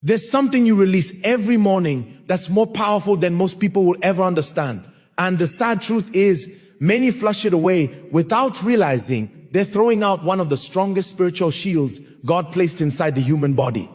There's something you release every morning that's more powerful than most people will ever understand. And the sad truth is, many flush it away without realizing they're throwing out one of the strongest spiritual shields God placed inside the human body.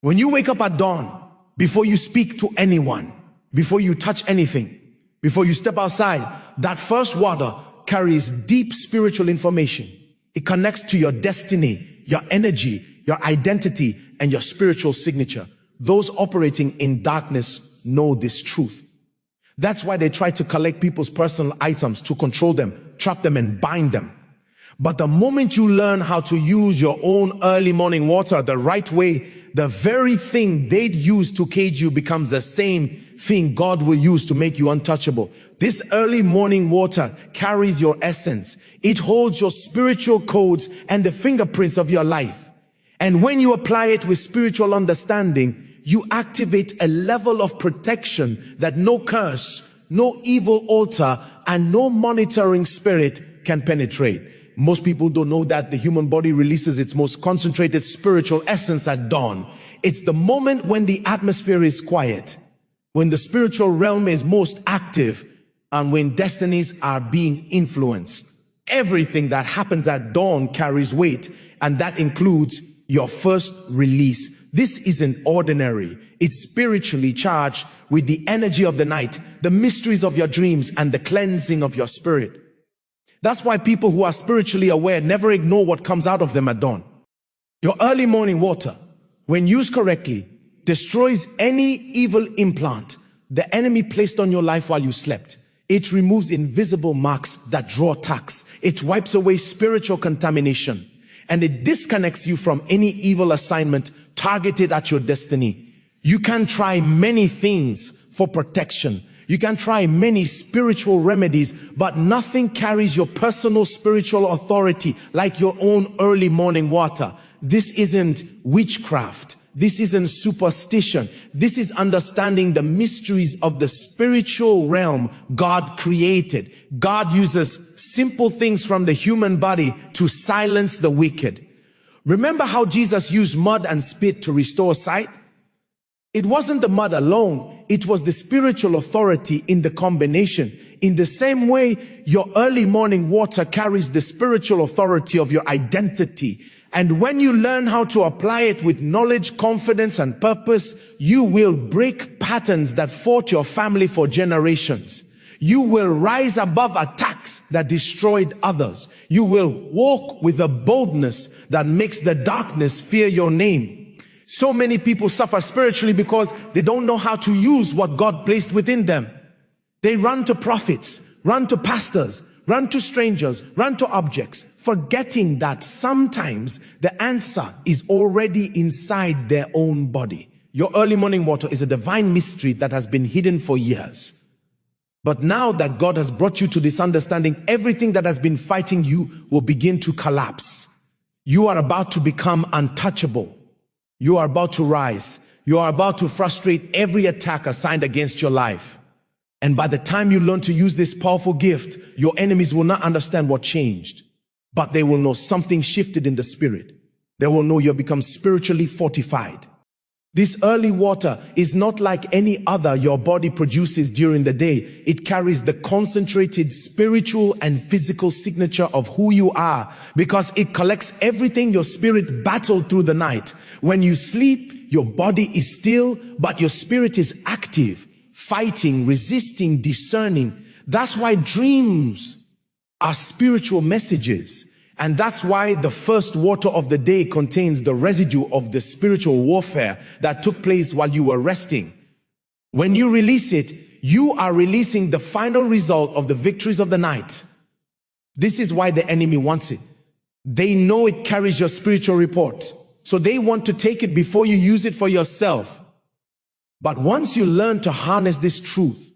When you wake up at dawn, before you speak to anyone, before you touch anything, before you step outside, that first water carries deep spiritual information. It connects to your destiny, your energy, your identity, and your spiritual signature. Those operating in darkness know this truth. That's why they try to collect people's personal items to control them, trap them, and bind them. But the moment you learn how to use your own early morning water the right way, the very thing they'd use to cage you becomes the same thing God will use to make you untouchable. This early morning water carries your essence. It holds your spiritual codes and the fingerprints of your life. And when you apply it with spiritual understanding, you activate a level of protection that no curse, no evil altar, and no monitoring spirit can penetrate. Most people don't know that the human body releases its most concentrated spiritual essence at dawn. It's the moment when the atmosphere is quiet, when the spiritual realm is most active, and when destinies are being influenced. Everything that happens at dawn carries weight, and that includes your first release. This isn't ordinary. It's spiritually charged with the energy of the night, the mysteries of your dreams, and the cleansing of your spirit. That's why people who are spiritually aware never ignore what comes out of them at dawn. Your early morning water, when used correctly, destroys any evil implant the enemy placed on your life while you slept. It removes invisible marks that draw attacks. It wipes away spiritual contamination. And it disconnects you from any evil assignment targeted at your destiny. You can try many things for protection. You can try many spiritual remedies, but nothing carries your personal spiritual authority like your own early morning water. This isn't witchcraft. This isn't superstition. This is understanding the mysteries of the spiritual realm God created. God uses simple things from the human body to silence the wicked. Remember how Jesus used mud and spit to restore sight? It wasn't the mud alone. It was the spiritual authority in the combination. In the same way, your early morning water carries the spiritual authority of your identity. And when you learn how to apply it with knowledge, confidence, and purpose, you will break patterns that fought your family for generations. You will rise above attacks that destroyed others. You will walk with a boldness that makes the darkness fear your name. So many people suffer spiritually because they don't know how to use what God placed within them. They run to prophets, run to pastors, run to strangers, run to objects, forgetting that sometimes the answer is already inside their own body. Your early morning water is a divine mystery that has been hidden for years. But now that God has brought you to this understanding, everything that has been fighting you will begin to collapse. You are about to become untouchable. You are about to rise. You are about to frustrate every attack assigned against your life. And by the time you learn to use this powerful gift, your enemies will not understand what changed, but they will know something shifted in the spirit. They will know you have become spiritually fortified. This early water is not like any other your body produces during the day. It carries the concentrated spiritual and physical signature of who you are, because it collects everything your spirit battled through the night. When you sleep, your body is still, but your spirit is active, fighting, resisting, discerning. That's why dreams are spiritual messages. And that's why the first water of the day contains the residue of the spiritual warfare that took place while you were resting. When you release it, you are releasing the final result of the victories of the night. This is why the enemy wants it. They know it carries your spiritual report, so they want to take it before you use it for yourself. But once you learn to harness this truth,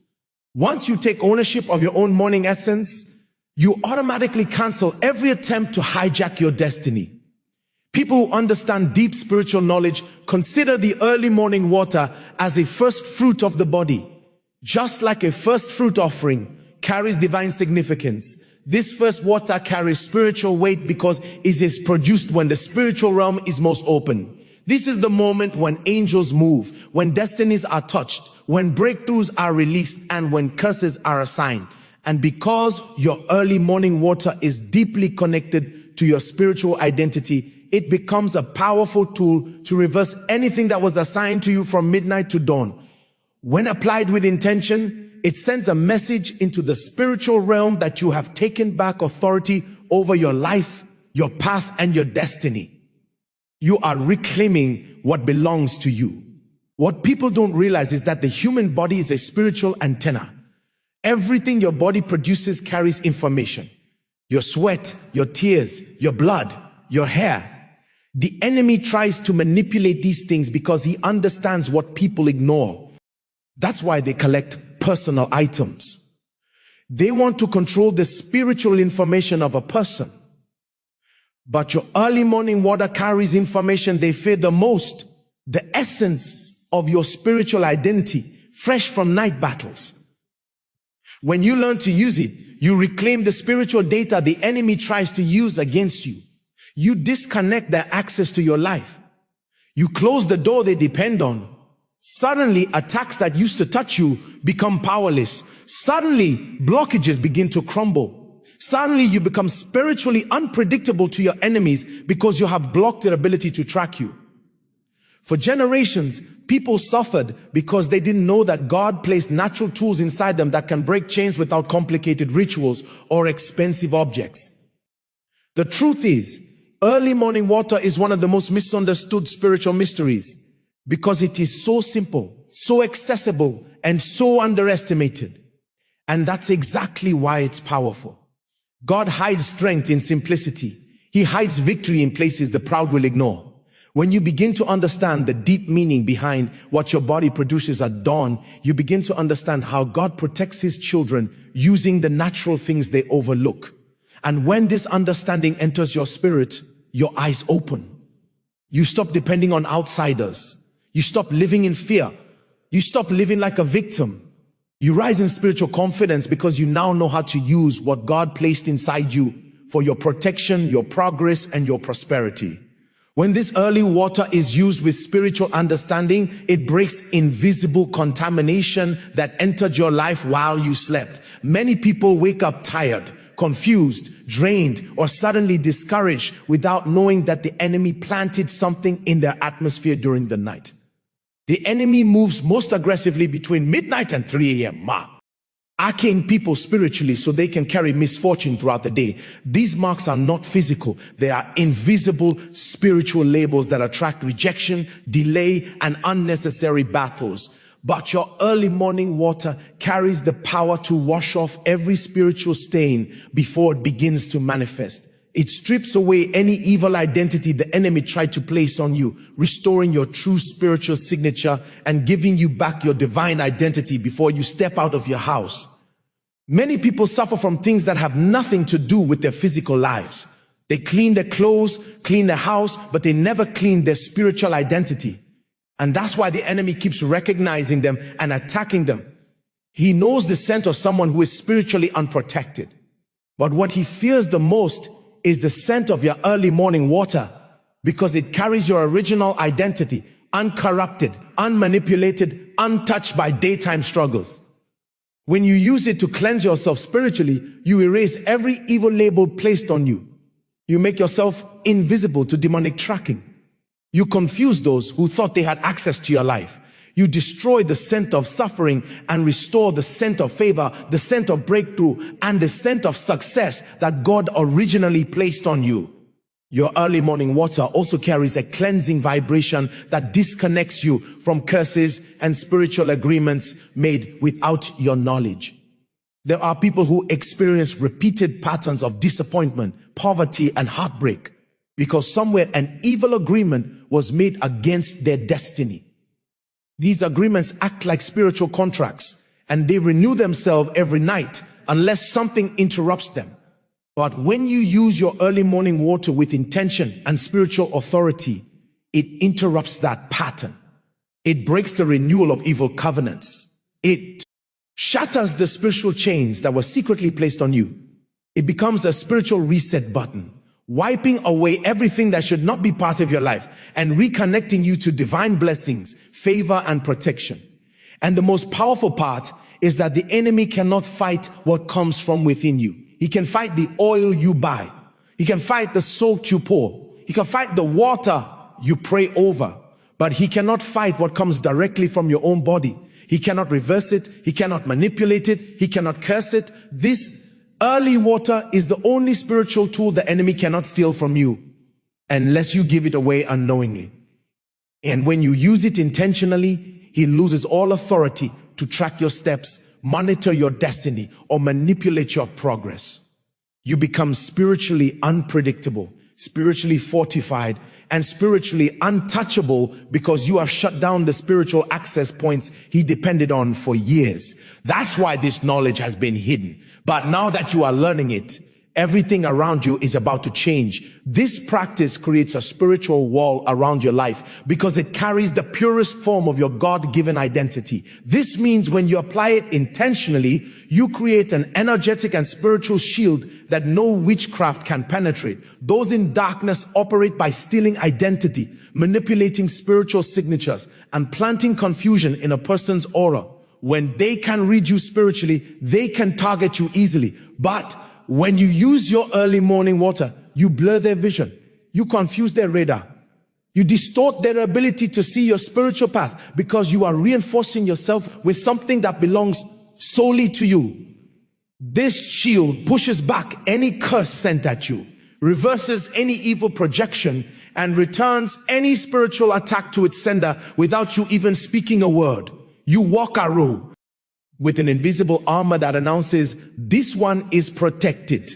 once you take ownership of your own morning essence, you automatically cancel every attempt to hijack your destiny. People who understand deep spiritual knowledge consider the early morning water as a first fruit of the body. Just like a first fruit offering carries divine significance, this first water carries spiritual weight because it is produced when the spiritual realm is most open. This is the moment when angels move, when destinies are touched, when breakthroughs are released, and when curses are assigned. And because your early morning water is deeply connected to your spiritual identity, it becomes a powerful tool to reverse anything that was assigned to you from midnight to dawn. When applied with intention, it sends a message into the spiritual realm that you have taken back authority over your life, your path, and your destiny. You are reclaiming what belongs to you. What people don't realize is that the human body is a spiritual antenna. Everything your body produces carries information. Your sweat, your tears, your blood, your hair. The enemy tries to manipulate these things because he understands what people ignore. That's why they collect personal items. They want to control the spiritual information of a person. But your early morning water carries information they fear the most, the essence of your spiritual identity, fresh from night battles. When you learn to use it, you reclaim the spiritual data the enemy tries to use against you. You disconnect their access to your life. You close the door they depend on. Suddenly, attacks that used to touch you become powerless. Suddenly, blockages begin to crumble. Suddenly, you become spiritually unpredictable to your enemies because you have blocked their ability to track you. For generations, people suffered because they didn't know that God placed natural tools inside them that can break chains without complicated rituals or expensive objects. The truth is, early morning water is one of the most misunderstood spiritual mysteries because it is so simple, so accessible, and so underestimated. And that's exactly why it's powerful. God hides strength in simplicity. He hides victory in places the proud will ignore. When you begin to understand the deep meaning behind what your body produces at dawn, you begin to understand how God protects his children using the natural things they overlook. And when this understanding enters your spirit, your eyes open. You stop depending on outsiders. You stop living in fear. You stop living like a victim. You rise in spiritual confidence because you now know how to use what God placed inside you for your protection, your progress, and your prosperity. When this early water is used with spiritual understanding, it breaks invisible contamination that entered your life while you slept. Many people wake up tired, confused, drained, or suddenly discouraged without knowing that the enemy planted something in their atmosphere during the night. The enemy moves most aggressively between midnight and 3 a.m. Arcane people spiritually so they can carry misfortune throughout the day. These marks are not physical. They are invisible spiritual labels that attract rejection, delay, and unnecessary battles. But your early morning water carries the power to wash off every spiritual stain before it begins to manifest. It strips away any evil identity the enemy tried to place on you, restoring your true spiritual signature and giving you back your divine identity before you step out of your house. Many people suffer from things that have nothing to do with their physical lives. They clean their clothes, clean their house, but they never clean their spiritual identity. And that's why the enemy keeps recognizing them and attacking them. He knows the scent of someone who is spiritually unprotected. But what he fears the most is the scent of your early morning water, because it carries your original identity, uncorrupted, unmanipulated, untouched by daytime struggles. When you use it to cleanse yourself spiritually, you erase every evil label placed on you. You make yourself invisible to demonic tracking. You confuse those who thought they had access to your life. You destroy the scent of suffering and restore the scent of favor, the scent of breakthrough, and the scent of success that God originally placed on you. Your early morning water also carries a cleansing vibration that disconnects you from curses and spiritual agreements made without your knowledge. There are people who experience repeated patterns of disappointment, poverty, and heartbreak because somewhere an evil agreement was made against their destiny. These agreements act like spiritual contracts, and they renew themselves every night unless something interrupts them. But when you use your early morning water with intention and spiritual authority, it interrupts that pattern. It breaks the renewal of evil covenants. It shatters the spiritual chains that were secretly placed on you. It becomes a spiritual reset button. wiping away everything that should not be part of your life and reconnecting you to divine blessings, favor, and protection. And the most powerful part is that the enemy cannot fight what comes from within you. He can fight the oil you buy. He can fight the salt you pour. He can fight the water you pray over. But he cannot fight what comes directly from your own body. He cannot reverse it. He cannot manipulate it. He cannot curse it. This early water is the only spiritual tool the enemy cannot steal from you unless you give it away unknowingly. And when you use it intentionally, he loses all authority to track your steps, monitor your destiny, or manipulate your progress. You become spiritually unpredictable, spiritually fortified, and spiritually untouchable because you have shut down the spiritual access points he depended on for years. That's why this knowledge has been hidden. But now that you are learning it, everything around you is about to change. This practice creates a spiritual wall around your life because it carries the purest form of your God-given identity. This means when you apply it intentionally, you create an energetic and spiritual shield that no witchcraft can penetrate. Those in darkness operate by stealing identity, manipulating spiritual signatures, and planting confusion in a person's aura. When they can read you spiritually, they can target you easily. But when you use your early morning water, you blur their vision. You confuse their radar. You distort their ability to see your spiritual path because you are reinforcing yourself with something that belongs solely to you. This shield pushes back any curse sent at you, reverses any evil projection, and returns any spiritual attack to its sender without you even speaking a word. You walk a row with an invisible armor that announces, this one is protected.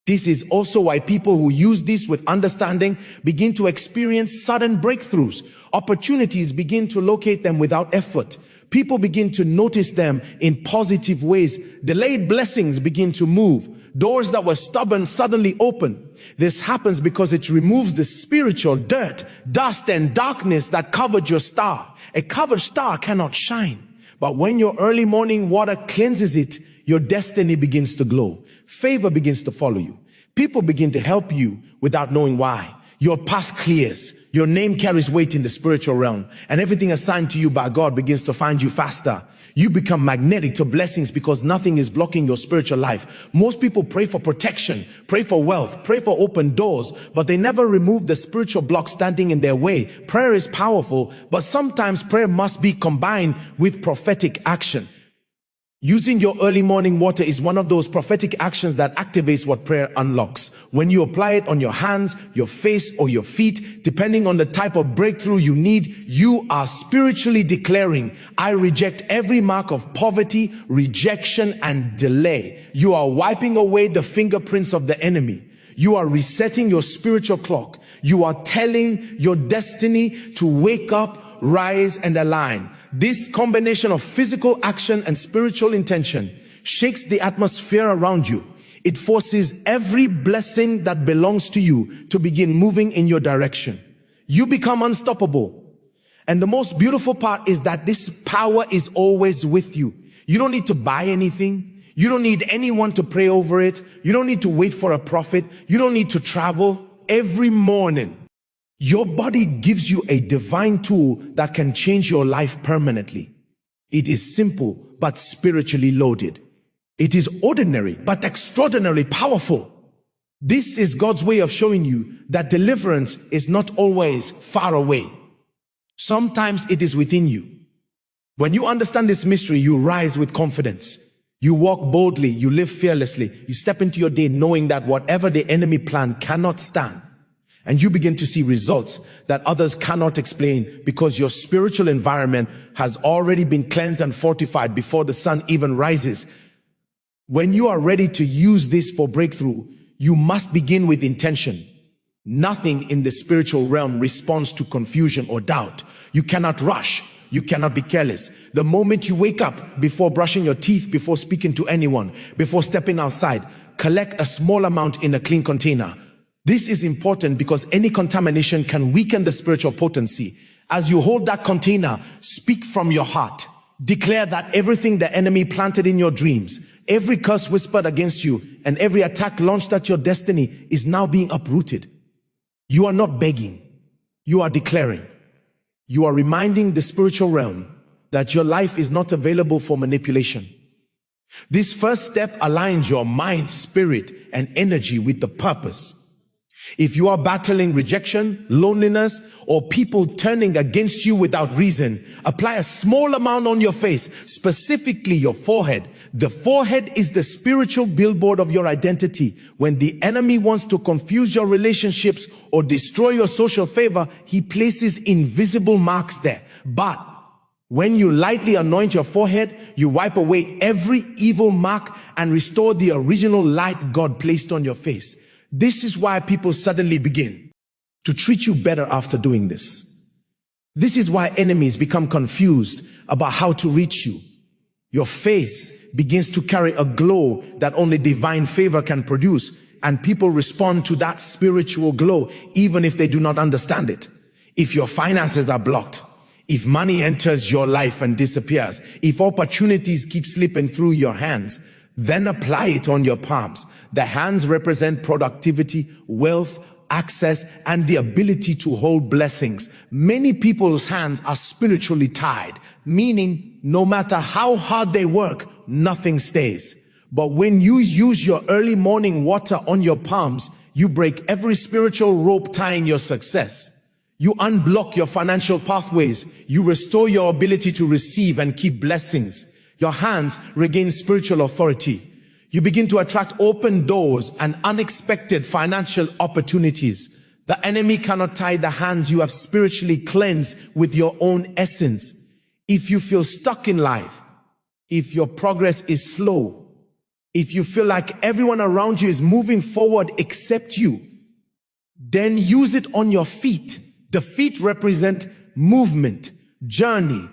This is also why people who use this with understanding begin to experience sudden breakthroughs. Opportunities begin to locate them without effort. People begin to notice them in positive ways. Delayed blessings begin to move. Doors that were stubborn suddenly open. This happens because it removes the spiritual dirt, dust, and darkness that covered your star. A covered star cannot shine. But when your early morning water cleanses it, your destiny begins to glow. Favor begins to follow you. People begin to help you without knowing why. Your path clears. Your name carries weight in the spiritual realm. And everything assigned to you by God begins to find you faster. You become magnetic to blessings because nothing is blocking your spiritual life. Most people pray for protection, pray for wealth, pray for open doors, but they never remove the spiritual block standing in their way. Prayer is powerful, but sometimes prayer must be combined with prophetic action. Using your early morning water is one of those prophetic actions that activates what prayer unlocks. When you apply it on your hands, your face, or your feet, depending on the type of breakthrough you need, you are spiritually declaring, I reject every mark of poverty, rejection, and delay. You are wiping away the fingerprints of the enemy. You are resetting your spiritual clock. You are telling your destiny to wake up, rise, and align. This combination of physical action and spiritual intention shakes the atmosphere around you. It forces every blessing that belongs to you to begin moving in your direction. You become unstoppable. And the most beautiful part is that this power is always with you. You don't need to buy anything. You don't need anyone to pray over it. You don't need to wait for a prophet. You don't need to travel. Every morning, your body gives you a divine tool that can change your life permanently. It is simple, but spiritually loaded. It is ordinary, but extraordinarily powerful. This is God's way of showing you that deliverance is not always far away. Sometimes it is within you. When you understand this mystery, you rise with confidence. You walk boldly, you live fearlessly. You step into your day knowing that whatever the enemy planned cannot stand. And you begin to see results that others cannot explain because your spiritual environment has already been cleansed and fortified before the sun even rises. When you are ready to use this for breakthrough, you must begin with intention. Nothing in the spiritual realm responds to confusion or doubt. You cannot rush. You cannot be careless. The moment you wake up, before brushing your teeth, before speaking to anyone, before stepping outside, collect a small amount in a clean container. This is important because any contamination can weaken the spiritual potency. As you hold that container, speak from your heart. Declare that everything the enemy planted in your dreams, every curse whispered against you, and every attack launched at your destiny is now being uprooted. You are not begging. You are declaring. You are reminding the spiritual realm that your life is not available for manipulation. This first step aligns your mind, spirit, and energy with the purpose. If you are battling rejection, loneliness, or people turning against you without reason, apply a small amount on your face, specifically your forehead. The forehead is the spiritual billboard of your identity. When the enemy wants to confuse your relationships or destroy your social favor, he places invisible marks there. But when you lightly anoint your forehead, you wipe away every evil mark and restore the original light God placed on your face. This is why people suddenly begin to treat you better after doing this. This is why enemies become confused about how to reach you. Your face begins to carry a glow that only divine favor can produce, and people respond to that spiritual glow even if they do not understand it. If your finances are blocked, if money enters your life and disappears, if opportunities keep slipping through your hands, then apply it on your palms. The hands represent productivity, wealth, access, and the ability to hold blessings. Many people's hands are spiritually tied, meaning no matter how hard they work, nothing stays. But when you use your early morning water on your palms, you break every spiritual rope tying your success. You unblock your financial pathways. You restore your ability to receive and keep blessings. Your hands regain spiritual authority. You begin to attract open doors and unexpected financial opportunities. The enemy cannot tie the hands you have spiritually cleansed with your own essence. If you feel stuck in life, if your progress is slow, if you feel like everyone around you is moving forward except you, then use it on your feet. The feet represent movement, journey,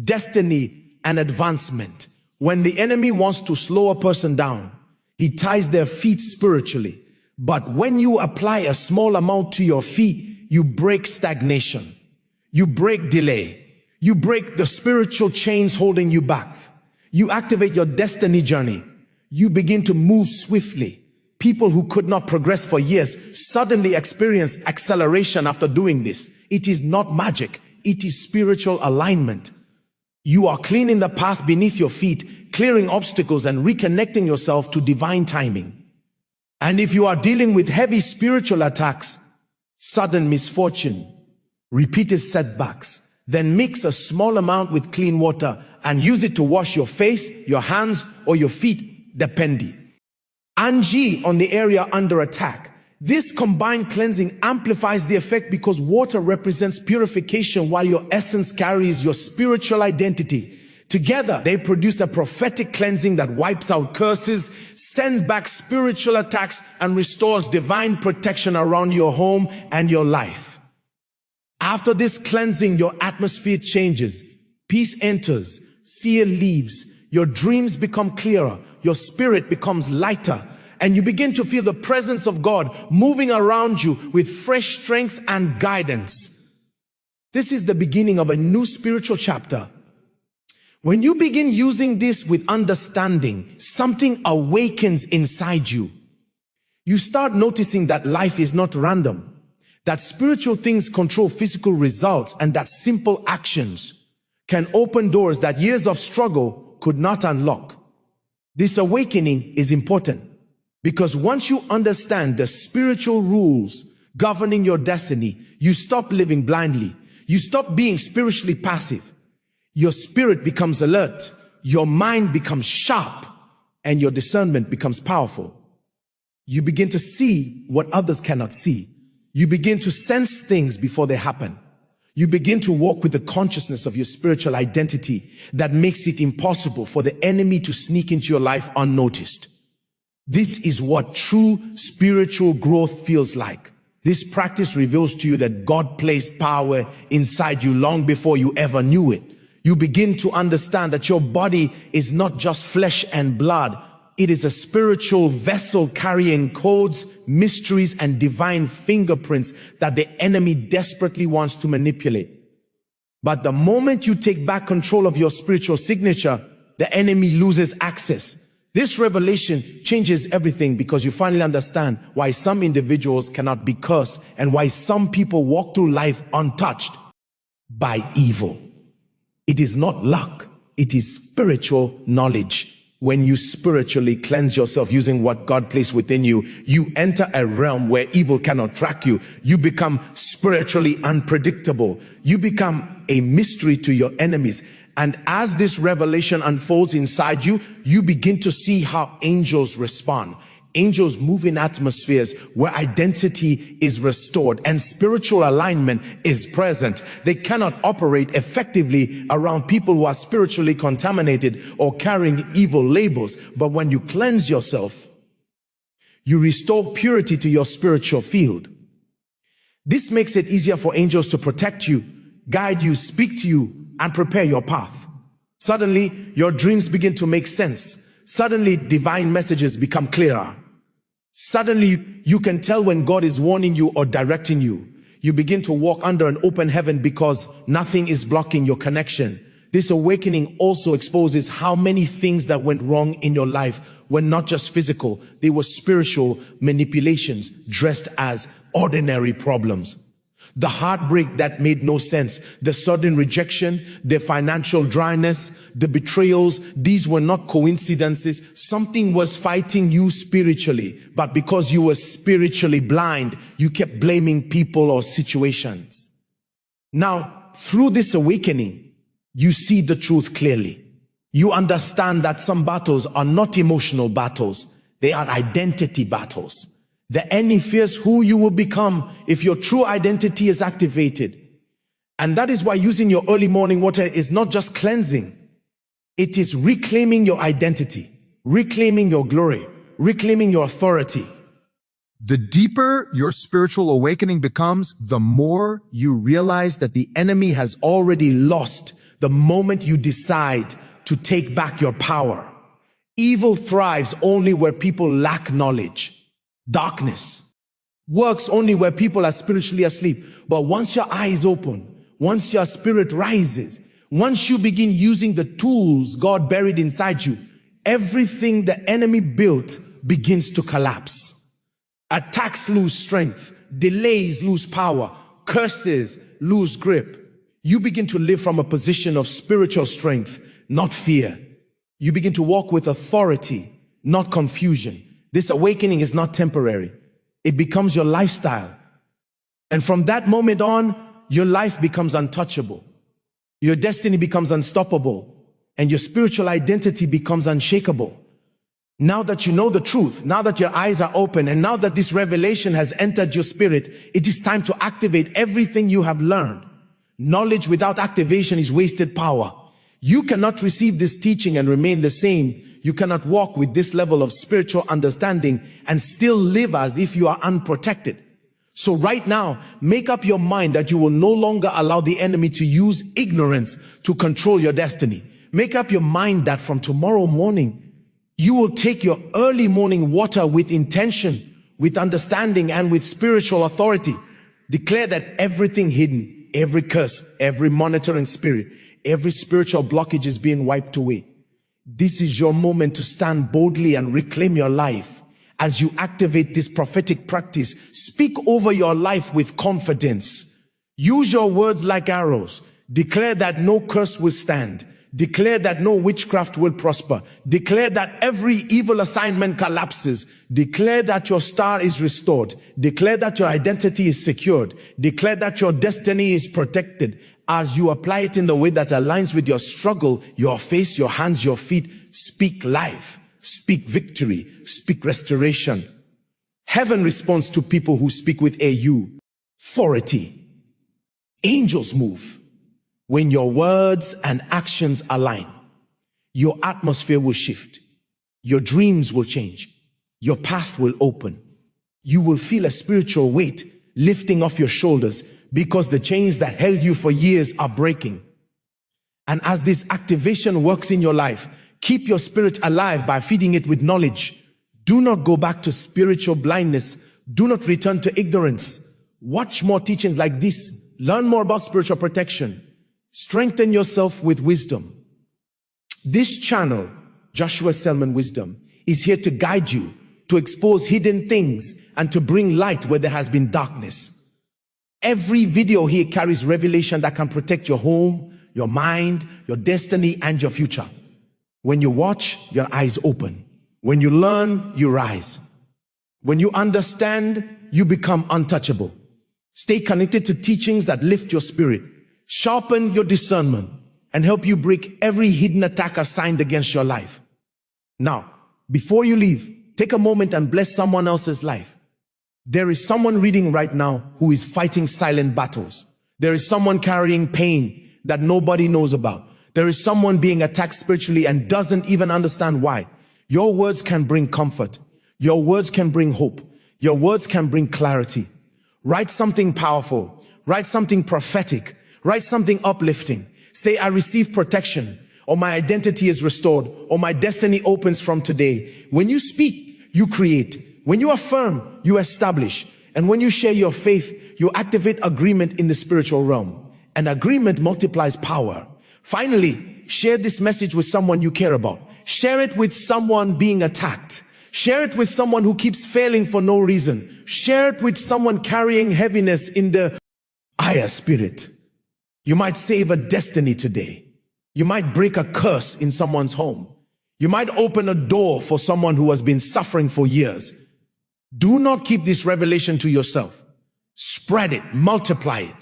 destiny, and advancement. When the enemy wants to slow a person down, he ties their feet spiritually. But when you apply a small amount to your feet, you break stagnation. You break delay. You break the spiritual chains holding you back. You activate your destiny journey. You begin to move swiftly. People who could not progress for years suddenly experience acceleration after doing this. It is not magic. It is spiritual alignment. You are cleaning the path beneath your feet, clearing obstacles and reconnecting yourself to divine timing. And if you are dealing with heavy spiritual attacks, sudden misfortune, repeated setbacks, then mix a small amount with clean water and use it to wash your face, your hands, or your feet, depending. Anji on the area under attack. This combined cleansing amplifies the effect because water represents purification while your essence carries your spiritual identity. Together, they produce a prophetic cleansing that wipes out curses, sends back spiritual attacks, and restores divine protection around your home and your life. After this cleansing, your atmosphere changes. Peace enters, fear leaves, your dreams become clearer, your spirit becomes lighter, and you begin to feel the presence of God moving around you with fresh strength and guidance. This is the beginning of a new spiritual chapter. When you begin using this with understanding, something awakens inside you. You start noticing that life is not random, that spiritual things control physical results, and that simple actions can open doors that years of struggle could not unlock. This awakening is important because once you understand the spiritual rules governing your destiny, you stop living blindly. You stop being spiritually passive. Your spirit becomes alert, your mind becomes sharp, and your discernment becomes powerful. You begin to see what others cannot see. You begin to sense things before they happen. You begin to walk with the consciousness of your spiritual identity that makes it impossible for the enemy to sneak into your life unnoticed. This is what true spiritual growth feels like. This practice reveals to you that God placed power inside you long before you ever knew it. You begin to understand that your body is not just flesh and blood. It is a spiritual vessel carrying codes, mysteries, and divine fingerprints that the enemy desperately wants to manipulate. But the moment you take back control of your spiritual signature, the enemy loses access. This revelation changes everything, because you finally understand why some individuals cannot be cursed and why some people walk through life untouched by evil. It is not luck, it is spiritual knowledge. When you spiritually cleanse yourself using what God placed within you, you enter a realm where evil cannot track you. You become spiritually unpredictable. You become a mystery to your enemies. And as this revelation unfolds inside you, you begin to see how angels respond. Angels move in atmospheres where identity is restored and spiritual alignment is present. They cannot operate effectively around people who are spiritually contaminated or carrying evil labels. But when you cleanse yourself, you restore purity to your spiritual field. This makes it easier for angels to protect you, guide you, speak to you, and prepare your path. Suddenly, your dreams begin to make sense. Suddenly, divine messages become clearer. Suddenly, you can tell when God is warning you or directing you. You begin to walk under an open heaven because nothing is blocking your connection. This awakening also exposes how many things that went wrong in your life were not just physical, they were spiritual manipulations dressed as ordinary problems. The heartbreak that made no sense, the sudden rejection, the financial dryness, the betrayals, these were not coincidences. Something was fighting you spiritually, but because you were spiritually blind, you kept blaming people or situations. Now, through this awakening, you see the truth clearly. You understand that some battles are not emotional battles, they are identity battles. The enemy fears who you will become if your true identity is activated. And that is why using your early morning water is not just cleansing. It is reclaiming your identity, reclaiming your glory, reclaiming your authority. The deeper your spiritual awakening becomes, the more you Realize that the enemy has already lost the moment you decide to take back your power. Evil thrives only where people lack knowledge. Darkness works only where people are spiritually asleep. But once your eyes open, once your spirit rises, once you begin using the tools God buried inside you, everything the enemy built begins to collapse. Attacks lose strength, delays lose power, curses lose grip. You begin to live from a position of spiritual strength, not fear. You begin to walk with authority, not confusion. This awakening is not temporary. It becomes your lifestyle. And from that moment on, your life becomes untouchable. Your destiny becomes unstoppable. And your spiritual identity becomes unshakable. Now that you know the truth, now that your eyes are open, and now that this revelation has entered your spirit, it is time to activate everything you have learned. Knowledge without activation is wasted power. You cannot receive this teaching and remain the same. You cannot walk with this level of spiritual understanding and still live as if you are unprotected. So right now, make up your mind that you will no longer allow the enemy to use ignorance to control your destiny. Make up your mind that from tomorrow morning, you will take your early morning water with intention, with understanding, and with spiritual authority. Declare that everything hidden, every curse, every monitoring spirit, every spiritual blockage is being wiped away. This is your moment to stand boldly and reclaim your life. As you activate this prophetic practice, speak over your life with confidence. Use your words like arrows. Declare that no curse will stand. Declare that no witchcraft will prosper. Declare that every evil assignment collapses. Declare that your star is restored. Declare that your identity is secured. Declare that your destiny is protected. As you apply it in the way that aligns with your struggle, your face, your hands, your feet, speak life, speak victory, speak restoration. Heaven responds to people who speak with authority. Angels move. When your words and actions align, your atmosphere will shift. Your dreams will change. Your path will open. You will feel a spiritual weight lifting off your shoulders because the chains that held you for years are breaking. And as this activation works in your life, keep your spirit alive by feeding it with knowledge. Do not go back to spiritual blindness. Do not return to ignorance. Watch more teachings like this. Learn more about spiritual protection. Strengthen yourself with wisdom. This channel, Joshua Selman Wisdom, is here to guide you, to expose hidden things, and to bring light where there has been darkness. Every video here carries revelation that can protect your home, your mind, your destiny, and your future. When you watch, your eyes open. When you learn, you rise. When you understand, you become untouchable. Stay connected to teachings that lift your spirit, sharpen your discernment, and help you break every hidden attack assigned against your life. Now, before you leave, take a moment and bless someone else's life. There is someone reading right now who is fighting silent battles. There is someone carrying pain that nobody knows about. There is someone being attacked spiritually and doesn't even understand why. Your words can bring comfort. Your words can bring hope. Your words can bring clarity. Write something powerful. Write something prophetic. Write something uplifting. Say, I receive protection, or my identity is restored, or my destiny opens from today. When you speak, you create. When you affirm, you establish. And when you share your faith, you activate agreement in the spiritual realm. And agreement multiplies power. Finally, share this message with someone you care about. Share it with someone being attacked. Share it with someone who keeps failing for no reason. Share it with someone carrying heaviness in the higher spirit. You might save a destiny today. You might break a curse in someone's home. You might open a door for someone who has been suffering for years. Do not keep this revelation to yourself. Spread it, multiply it.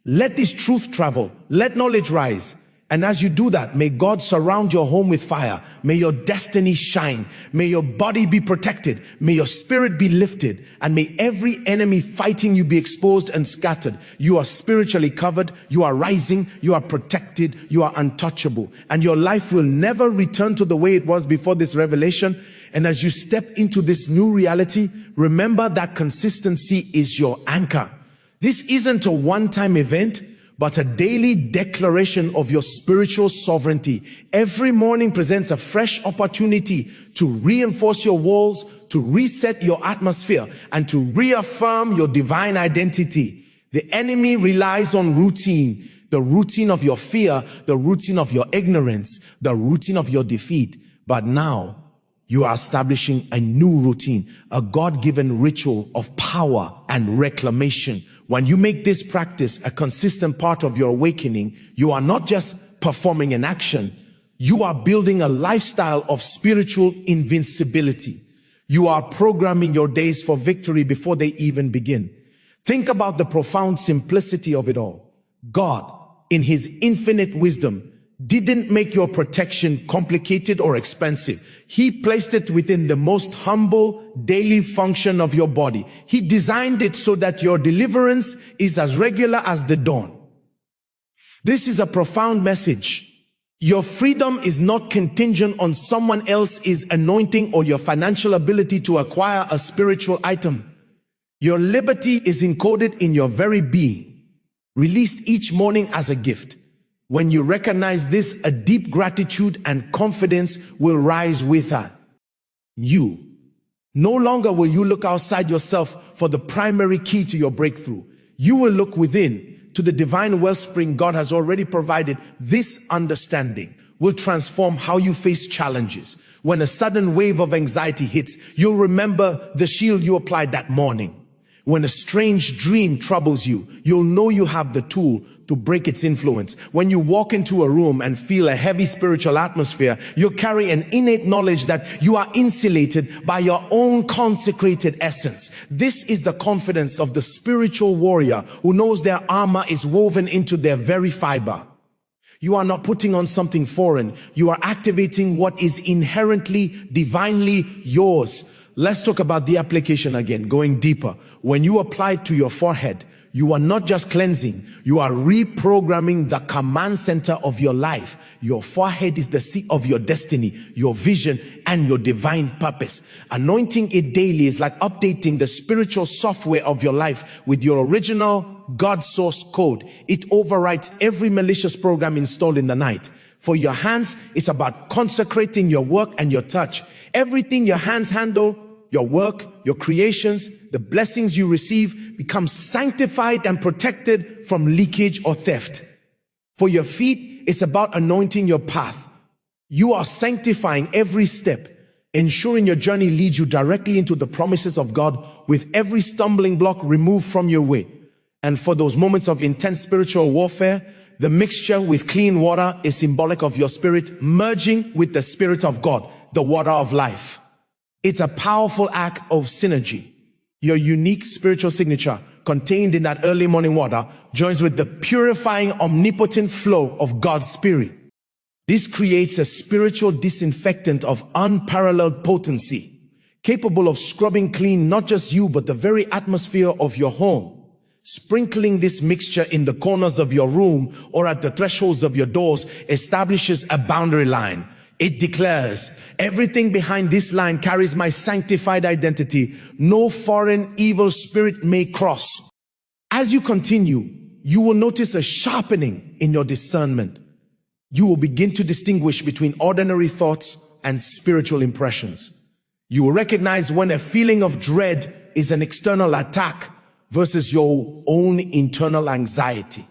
Let this truth travel. Let knowledge rise. And as you do that, may God surround your home with fire. May your destiny shine. May your body be protected. May your spirit be lifted. And may every enemy fighting you be exposed and scattered. You are spiritually covered. You are rising. You are protected. You are untouchable. And your life will never return to the way it was before this revelation. And as you step into this new reality, remember that consistency is your anchor. This isn't a one-time event, but a daily declaration of your spiritual sovereignty. Every morning presents a fresh opportunity to reinforce your walls, to reset your atmosphere, and to reaffirm your divine identity. The enemy relies on routine, the routine of your fear, the routine of your ignorance, the routine of your defeat. But now, you are establishing a new routine, a God-given ritual of power and reclamation. When you make this practice a consistent part of your awakening, you are not just performing an action, you are building a lifestyle of spiritual invincibility. You are programming your days for victory before they even begin. Think about the profound simplicity of it all. God, in his infinite wisdom, didn't make your protection complicated or expensive. He placed it within the most humble daily function of your body. He designed it so that your deliverance is as regular as the dawn. This is a profound message. Your freedom is not contingent on someone else's anointing or your financial ability to acquire a spiritual item. Your liberty is encoded in your very being, released each morning as a gift. When you recognize this, a deep gratitude and confidence will rise with her. No longer will you look outside yourself for the primary key to your breakthrough. You will look within to the divine wellspring God has already provided. This understanding will transform how you face challenges. When a sudden wave of anxiety hits, you'll remember the shield you applied that morning. When a strange dream troubles you, you'll know you have the tool to break its influence. When you walk into a room and feel a heavy spiritual atmosphere, you'll carry an innate knowledge that you are insulated by your own consecrated essence. This is the confidence of the spiritual warrior who knows their armor is woven into their very fiber. You are not putting on something foreign. You are activating what is inherently, divinely yours. Let's talk about the application again, going deeper. When you apply it to your forehead, you are not just cleansing, you are reprogramming the command center of your life. Your forehead is the seat of your destiny, your vision, and your divine purpose. Anointing it daily is like updating the spiritual software of your life with your original God source code. It overwrites every malicious program installed in the night. For your hands, it's about consecrating your work and your touch. Everything your hands handle, your work, your creations, the blessings you receive become sanctified and protected from leakage or theft. For your feet, it's about anointing your path. You are sanctifying every step, ensuring your journey leads you directly into the promises of God, with every stumbling block removed from your way. And for those moments of intense spiritual warfare, the mixture with clean water is symbolic of your spirit merging with the Spirit of God, the water of life. It's a powerful act of synergy. Your unique spiritual signature contained in that early morning water joins with the purifying, omnipotent flow of God's Spirit. This creates a spiritual disinfectant of unparalleled potency, capable of scrubbing clean not just you, but the very atmosphere of your home. Sprinkling this mixture in the corners of your room or at the thresholds of your doors establishes a boundary line. It declares, everything behind this line carries my sanctified identity. No foreign evil spirit may cross. As you continue, you will notice a sharpening in your discernment. You will begin to distinguish between ordinary thoughts and spiritual impressions. You will recognize when a feeling of dread is an external attack versus your own internal anxiety.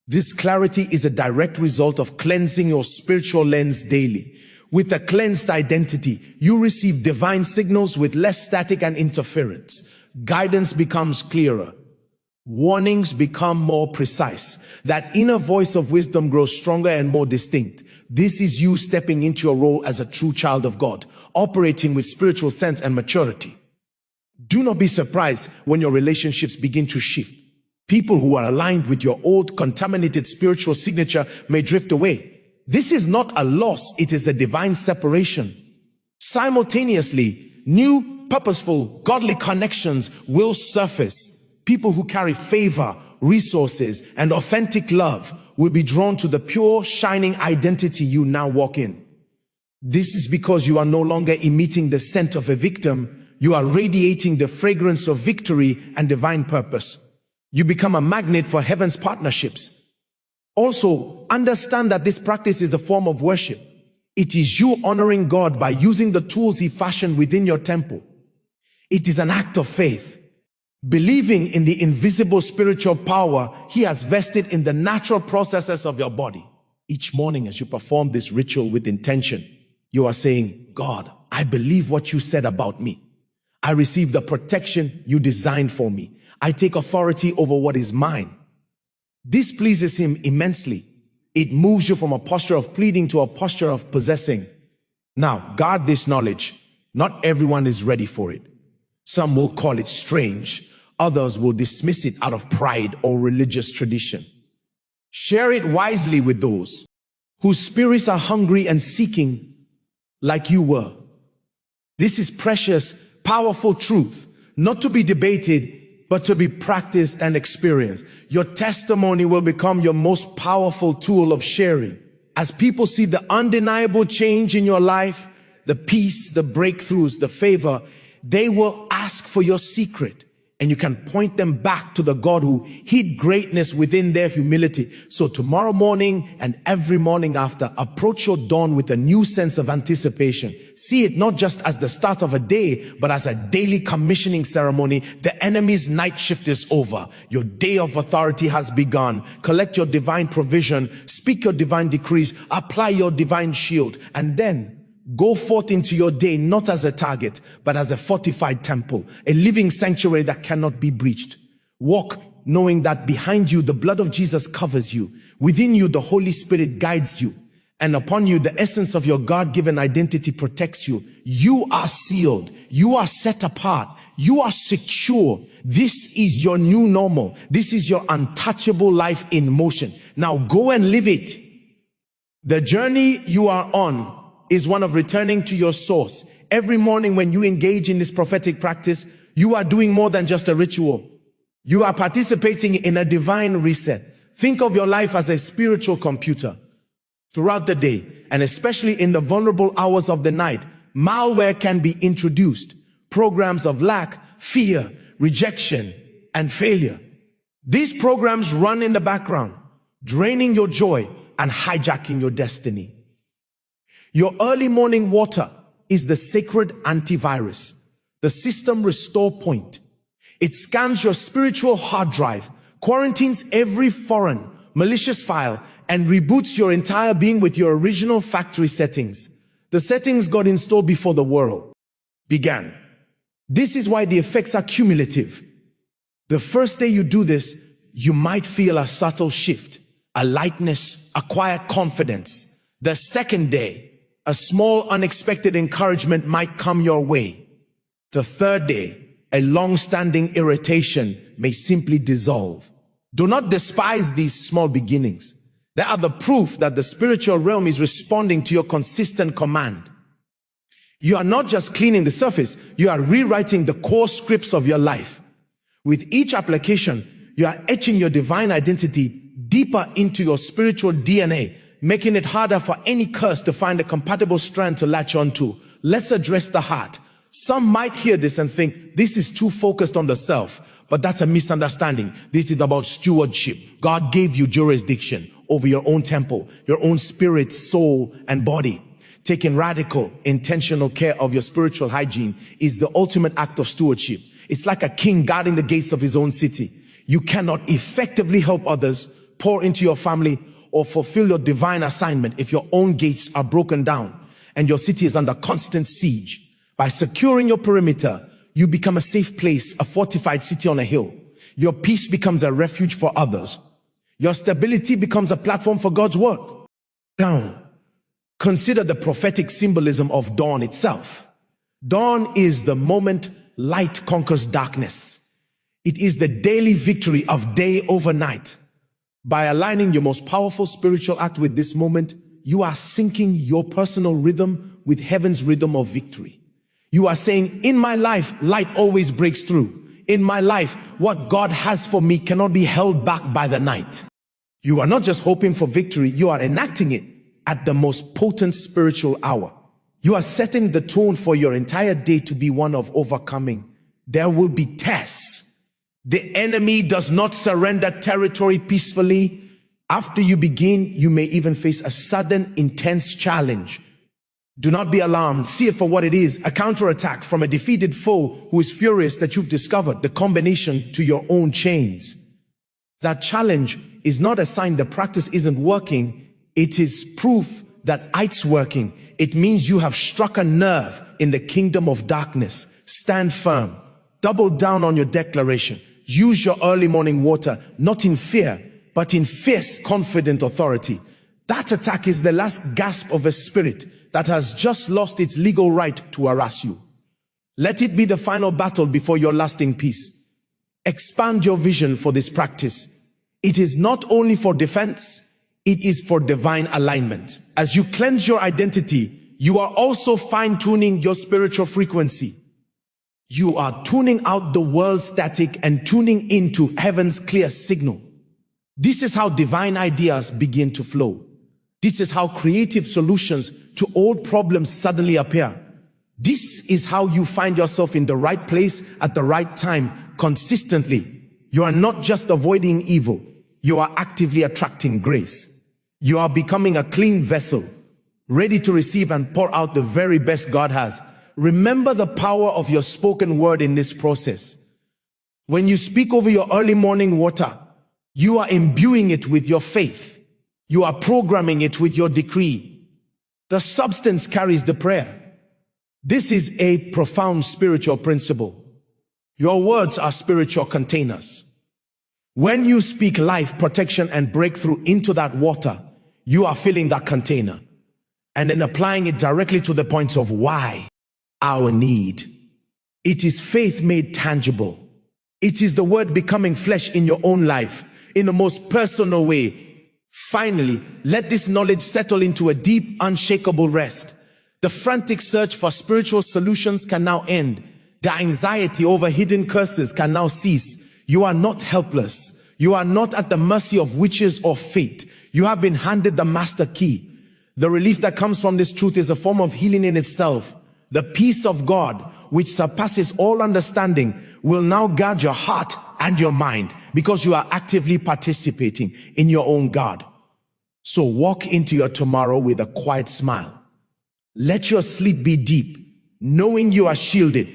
This clarity is a direct result of cleansing your spiritual lens daily. With a cleansed identity, you receive divine signals with less static and interference. Guidance becomes clearer. Warnings become more precise. That inner voice of wisdom grows stronger and more distinct. This is you stepping into your role as a true child of God, operating with spiritual sense and maturity. Do not be surprised when your relationships begin to shift. People who are aligned with your old contaminated spiritual signature may drift away. This is not a loss, it is a divine separation. Simultaneously, new, purposeful, godly connections will surface. People who carry favor, resources, and authentic love will be drawn to the pure, shining identity you now walk in. This is because you are no longer emitting the scent of a victim. You are radiating the fragrance of victory and divine purpose. You become a magnet for heaven's partnerships. Also, understand that this practice is a form of worship. It is you honoring God by using the tools He fashioned within your temple. It is an act of faith, believing in the invisible spiritual power He has vested in the natural processes of your body. Each morning as you perform this ritual with intention, you are saying, God, I believe what you said about me. I receive the protection you designed for me. I take authority over what is mine. This pleases Him immensely. It moves you from a posture of pleading to a posture of possessing. Now, guard this knowledge. Not everyone is ready for it. Some will call it strange. Others will dismiss it out of pride or religious tradition. Share it wisely with those whose spirits are hungry and seeking like you were. This is precious, powerful truth, not to be debated, but to be practiced and experienced. Your testimony will become your most powerful tool of sharing. As people see the undeniable change in your life, the peace, the breakthroughs, the favor, they will ask for your secret. And you can point them back to the God who hid greatness within their humility. So tomorrow morning and every morning after, approach your dawn with a new sense of anticipation. See it not just as the start of a day, but as a daily commissioning ceremony. The enemy's night shift is over. Your day of authority has begun. Collect your divine provision, speak your divine decrees, apply your divine shield, and then go forth into your day not as a target, but as a fortified temple, a living sanctuary that cannot be breached. Walk knowing that behind you the blood of Jesus covers you. Within you the Holy Spirit guides you. And upon you the essence of your God-given identity protects you. You are sealed. You are set apart. You are secure. This is your new normal. This is your untouchable life in motion. Now go and live it. The journey you are on is one of returning to your source. Every morning when you engage in this prophetic practice, you are doing more than just a ritual. You are participating in a divine reset. Think of your life as a spiritual computer. Throughout the day, and especially in the vulnerable hours of the night, malware can be introduced. Programs of lack, fear, rejection, and failure. These programs run in the background, draining your joy and hijacking your destiny. Your early morning water is the sacred antivirus, the system restore point. It scans your spiritual hard drive, quarantines every foreign, malicious file, and reboots your entire being with your original factory settings. The settings got installed before the world began. This is why the effects are cumulative. The first day you do this, you might feel a subtle shift, a lightness, a quiet confidence. The second day, a small unexpected encouragement might come your way. The third day, a long-standing irritation may simply dissolve. Do not despise these small beginnings. They are the proof that the spiritual realm is responding to your consistent command. You are not just cleaning the surface, you are rewriting the core scripts of your life. With each application, you are etching your divine identity deeper into your spiritual DNA, making it harder for any curse to find a compatible strand to latch onto. Let's address the heart. Some might hear this and think, this is too focused on the self, but that's a misunderstanding. This is about stewardship. God gave you jurisdiction over your own temple, your own spirit, soul, and body. Taking radical, intentional care of your spiritual hygiene is the ultimate act of stewardship. It's like a king guarding the gates of his own city. You cannot effectively help others, pour into your family, or fulfill your divine assignment if your own gates are broken down and your city is under constant siege. By securing your perimeter, you become a safe place, a fortified city on a hill. Your peace becomes a refuge for others. Your stability becomes a platform for God's work. Now, consider the prophetic symbolism of dawn itself. Dawn is the moment light conquers darkness. It is the daily victory of day over night. By aligning your most powerful spiritual act with this moment, you are syncing your personal rhythm with heaven's rhythm of victory. You are saying, in my life, light always breaks through. In my life, what God has for me cannot be held back by the night. You are not just hoping for victory, you are enacting it at the most potent spiritual hour. You are setting the tone for your entire day to be one of overcoming. There will be tests. The enemy does not surrender territory peacefully. After you begin, you may even face a sudden, intense challenge. Do not be alarmed. See it for what it is, a counterattack from a defeated foe who is furious that you've discovered the combination to your own chains. That challenge is not a sign the practice isn't working. It is proof that it's working. It means you have struck a nerve in the kingdom of darkness. Stand firm. Double down on your declaration. Use your early morning water, not in fear, but in fierce, confident authority. That attack is the last gasp of a spirit that has just lost its legal right to harass you. Let it be the final battle before your lasting peace. Expand your vision for this practice. It is not only for defense, it is for divine alignment. As you cleanse your identity, you are also fine-tuning your spiritual frequency. You are tuning out the world's static and tuning into heaven's clear signal. This is how divine ideas begin to flow. This is how creative solutions to old problems suddenly appear. This is how you find yourself in the right place at the right time consistently. You are not just avoiding evil. You are actively attracting grace. You are becoming a clean vessel, ready to receive and pour out the very best God has. Remember the power of your spoken word in this process. When you speak over your early morning water, you are imbuing it with your faith. You are programming it with your decree. The substance carries the prayer. This is a profound spiritual principle. Your words are spiritual containers. When you speak life, protection, and breakthrough into that water, you are filling that container and then applying it directly to the points of why, our need. It is faith made tangible. It is the word becoming flesh in your own life in the most personal way. Finally, let this knowledge settle into a deep, unshakable rest. The frantic search for spiritual solutions can now end. The anxiety over hidden curses can now cease. You are not helpless. You are not at the mercy of witches or fate. You have been handed the master key. The relief that comes from this truth is a form of healing in itself. The peace of God, which surpasses all understanding, will now guard your heart and your mind because you are actively participating in your own God. So walk into your tomorrow with a quiet smile. Let your sleep be deep, knowing you are shielded.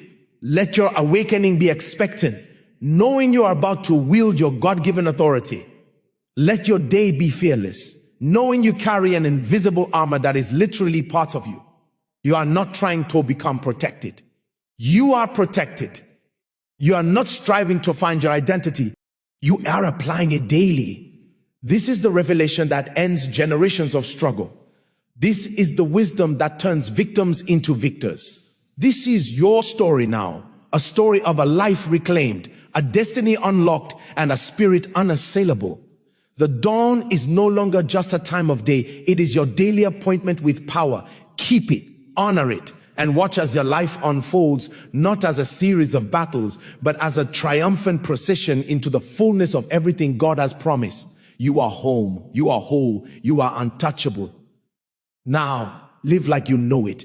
Let your awakening be expectant, knowing you are about to wield your God-given authority. Let your day be fearless, knowing you carry an invisible armor that is literally part of you. You are not trying to become protected. You are protected. You are not striving to find your identity. You are applying it daily. This is the revelation that ends generations of struggle. This is the wisdom that turns victims into victors. This is your story now, a story of a life reclaimed, a destiny unlocked, and a spirit unassailable. The dawn is no longer just a time of day. It is your daily appointment with power. Keep it, honor it, and watch as your life unfolds, not as a series of battles, but as a triumphant procession into the fullness of everything God has promised. You are home, you are whole, you are untouchable. Now, live like you know it.